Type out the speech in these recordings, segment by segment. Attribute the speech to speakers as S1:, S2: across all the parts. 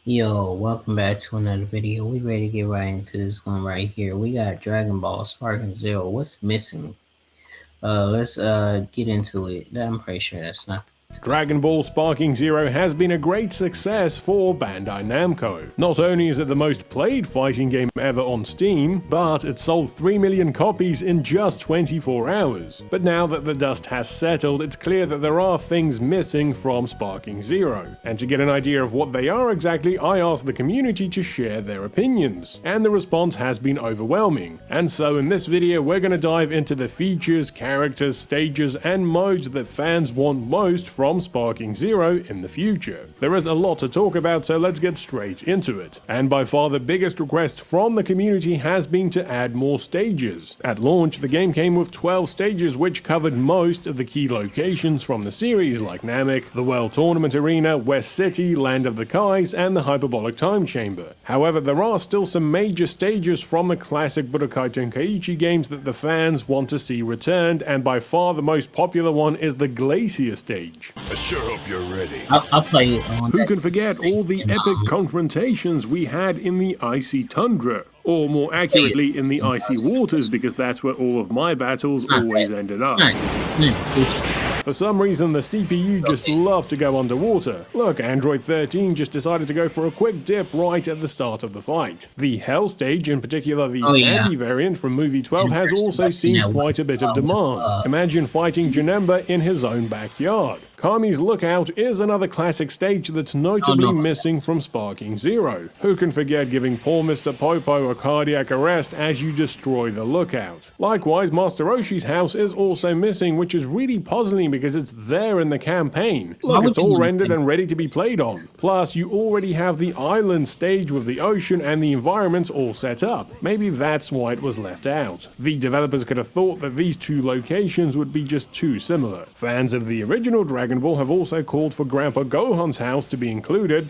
S1: Yo, welcome back to another video. We ready to get right into this one right here. We got Dragon Ball Sparking Zero. What's missing? Let's get into it. I'm pretty sure that's not.
S2: Dragon Ball Sparking Zero has been a great success for Bandai Namco. Not only is it the most played fighting game ever on Steam, but it sold 3 million copies in just 24 hours. But now that the dust has settled, it's clear that there are things missing from Sparking Zero. And to get an idea of what they are exactly, I asked the community to share their opinions. And the response has been overwhelming. And so in this video, we're going to dive into the features, characters, stages, and modes that fans want most from Sparking Zero in the future. There is a lot to talk about, so let's get straight into it. And by far the biggest request from the community has been to add more stages. At launch, the game came with 12 stages which covered most of the key locations from the series like Namek, the World Tournament Arena, West City, Land of the Kais, and the Hyperbolic Time Chamber. However, there are still some major stages from the classic Budokai Tenkaichi games that the fans want to see returned, and by far the most popular one is the Glacier stage.
S3: I sure hope you're ready.
S1: I'll play it on.
S2: Who can forget all the epic confrontations we had in the icy tundra? Or more accurately, in the icy waters, because that's where all of my battles always ended up. For some reason, the CPU just loved to go underwater. Look, Android 13 just decided to go for a quick dip right at the start of the fight. The Hell stage, in particular the Andy variant from Movie 12, has also seen quite a bit of demand. Imagine fighting Janemba in his own backyard. Kami's Lookout is another classic stage that's notably missing from Sparking Zero. Who can forget giving poor Mr. Popo a cardiac arrest as you destroy the lookout? Likewise, Master Roshi's house is also missing, which is really puzzling because it's there in the campaign. Look, it's all rendered and ready to be played on. Plus, you already have the island stage with the ocean and the environments all set up. Maybe that's why it was left out. The developers could have thought that these two locations would be just too similar. Fans of the original Dragon Ball have also called for Grandpa Gohan's house to be included.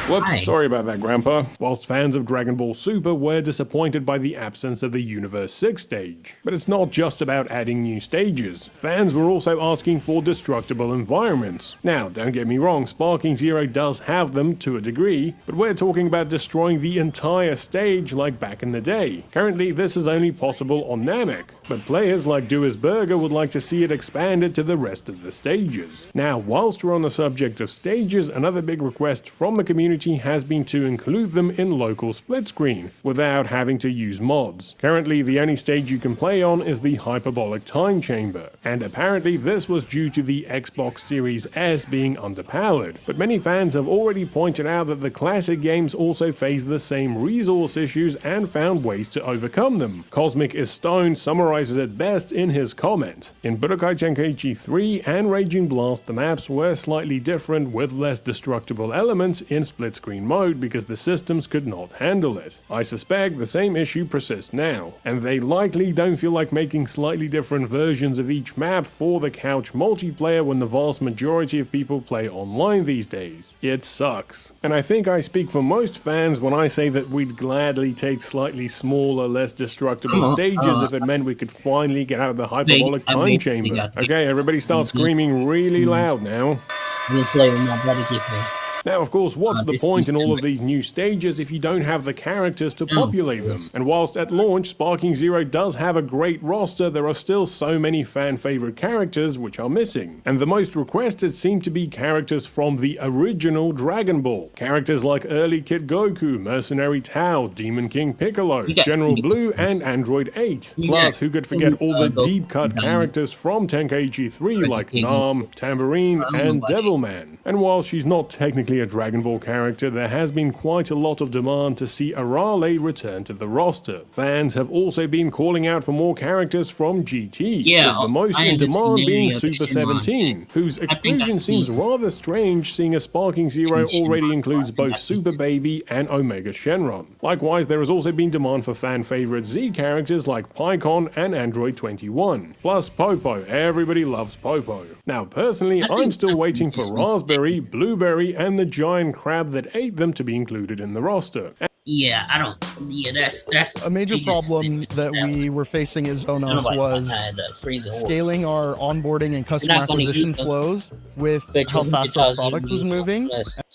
S2: Whoops, sorry about that, Grandpa. Whilst fans of Dragon Ball Super were disappointed by the absence of the Universe 6 stage. But it's not just about adding new stages. Fans were also asking for destructible environments. Now, don't get me wrong, Sparking Zero does have them to a degree, but we're talking about destroying the entire stage like back in the day. Currently, this is only possible on Namek, but players like Doers Burger would like to see it expanded to the rest of the stages. Now, whilst we're on the subject of stages, another big request from the community has been to include them in local split screen, without having to use mods. Currently, the only stage you can play on is the Hyperbolic Time Chamber, and apparently this was due to the Xbox Series S being underpowered. But many fans have already pointed out that the classic games also face the same resource issues and found ways to overcome them. Cosmic is Stone summarizes it best in his comment. In Budokai Tenkaichi 3 and Raging Blast, the maps were slightly different with less destructible elements in split screen mode because the systems could not handle it. I suspect the same issue persists now, and they likely don't feel like making slightly different versions of each map for the couch multiplayer when the vast majority of people play online these days. It sucks. And I think I speak for most fans when I say that we'd gladly take slightly smaller, less destructible stages if it meant we could finally get out of the Hyperbolic Time Chamber. Okay, everybody start screaming really loud now.
S1: I'm gonna play with my buddy here.
S2: Now, of course, what's the point in all of these new stages if you don't have the characters to populate them? And whilst at launch, Sparking Zero does have a great roster, there are still so many fan-favorite characters which are missing. And the most requested seem to be characters from the original Dragon Ball. Characters like early Kid Goku, Mercenary Tao, Demon King Piccolo, General Blue, and Android 8. Plus, who could forget all the deep-cut characters from Tenkaichi 3 like Nam, Tambourine, and Devilman. And while she's not technically a Dragon Ball character, there has been quite a lot of demand to see Arale return to the roster. Fans have also been calling out for more characters from GT, with the most in demand being Super 17, whose exclusion seems rather strange seeing as Sparking Zero already includes both Super Baby and Omega Shenron. Likewise, there has also been demand for fan favorite Z characters like Pycon and Android 21. Plus Popo, everybody loves Popo. Now personally, I'm still waiting for Raspberry, Blueberry, and the giant crab that ate them to be included in the roster.
S1: Yeah, I don't. Yeah, that's
S3: a major problem that we were facing at Zonos was scaling our onboarding and customer acquisition flows with how fast the product was moving.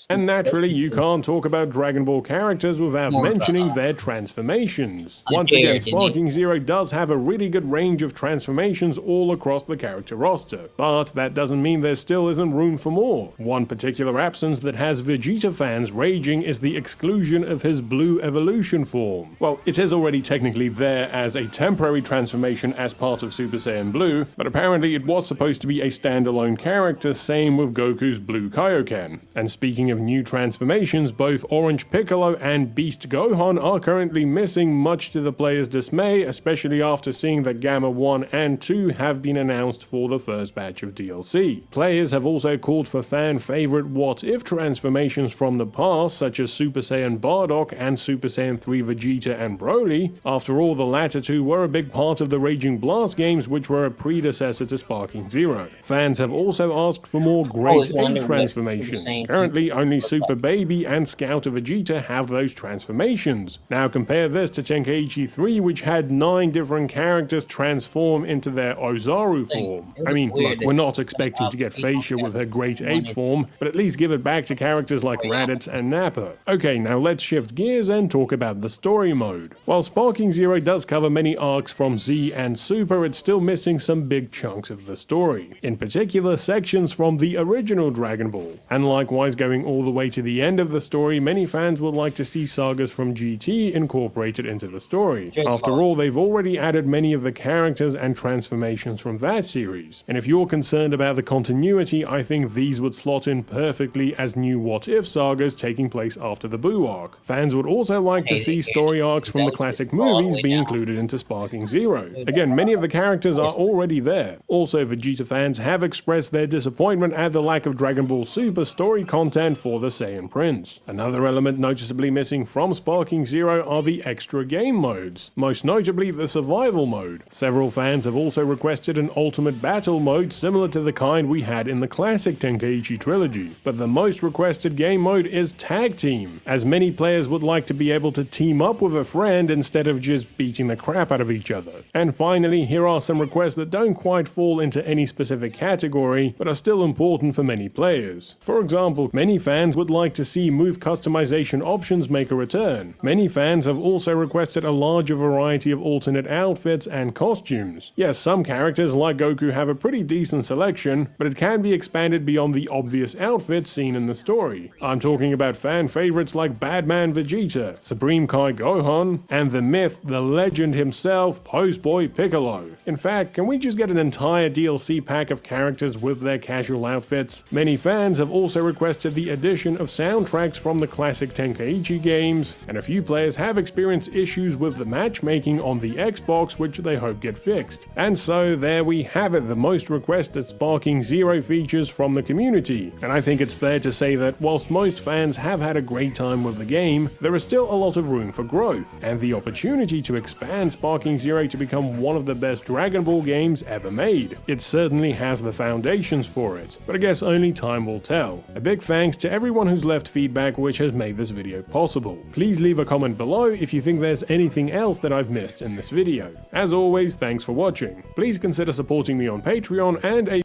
S2: And naturally, you can't talk about Dragon Ball characters without mentioning their transformations. Once again, Sparking Zero does have a really good range of transformations all across the character roster, but that doesn't mean there still isn't room for more. One particular absence that has Vegeta fans raging is the exclusion of his Blue Evolution form. Well, it is already technically there as a temporary transformation as part of Super Saiyan Blue, but apparently it was supposed to be a standalone character, same with Goku's Blue Kaioken. And speaking of new transformations, both Orange Piccolo and Beast Gohan are currently missing, much to the player's dismay, especially after seeing that Gamma 1 and 2 have been announced for the first batch of DLC. Players have also called for fan-favorite what-if transformations from the past, such as Super Saiyan Bardock and Super Saiyan 3 Vegeta and Broly. After all, the latter two were a big part of the Raging Blast games, which were a predecessor to Sparking Zero. Fans have also asked for more Great Ape transformations. Currently, only Super Baby and Scouter Vegeta have those transformations. Now compare this to Tenkaichi 3, which had 9 different characters transform into their Ozaru form. I mean, look, we're not expecting to get Facia with her Great Ape form, but at least give it back to characters like Raditz and Nappa. Okay, now let's shift gears and talk about the story mode. While Sparking Zero does cover many arcs from Z and Super, it's still missing some big chunks of the story. In particular, sections from the original Dragon Ball. And likewise, going all the way to the end of the story, many fans would like to see sagas from GT incorporated into the story. After all, they've already added many of the characters and transformations from that series. And if you're concerned about the continuity, I think these would slot in perfectly as new what-if sagas taking place after the Buu arc. Fans would also like to see story arcs from the classic movies be included into Sparking Zero. Again, many of the characters are already there. Also, Vegeta fans have expressed their disappointment at the lack of Dragon Ball Super story content for the Saiyan Prince. Another element noticeably missing from Sparking Zero are the extra game modes, most notably the survival mode. Several fans have also requested an ultimate battle mode similar to the kind we had in the classic Tenkaichi trilogy, but the most requested game mode is Tag Team, as many players would like to be able to team up with a friend instead of just beating the crap out of each other. And finally, here are some requests that don't quite fall into any specific category, but are still important for many players. For example, many fans would like to see move customization options make a return. Many fans have also requested a larger variety of alternate outfits and costumes. Yes, some characters like Goku have a pretty decent selection, but it can be expanded beyond the obvious outfits seen in the story. I'm talking about fan favorites like Badman Vegeta, Supreme Kai Gohan, and the myth, the legend himself, Postboy Piccolo. In fact, can we just get an entire DLC pack of characters with their casual outfits? Many fans have also requested the addition of soundtracks from the classic Tenkaichi games, and a few players have experienced issues with the matchmaking on the Xbox, which they hope get fixed. And so there we have it, the most requested Sparking Zero features from the community. And I think it's fair to say that whilst most fans have had a great time with the game, there is still a lot of room for growth, and the opportunity to expand Sparking Zero to become one of the best Dragon Ball games ever made. It certainly has the foundations for it, but I guess only time will tell. A big thanks to everyone who's left feedback which has made this video possible. Please leave a comment below if you think there's anything else that I've missed in this video. As always, thanks for watching. Please consider supporting me on Patreon and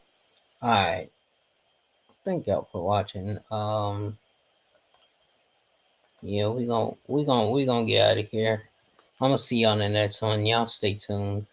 S1: Alright. Thank y'all for watching. Yeah, we gonna get out of here. I'm gonna see y'all in the next one. Y'all stay tuned.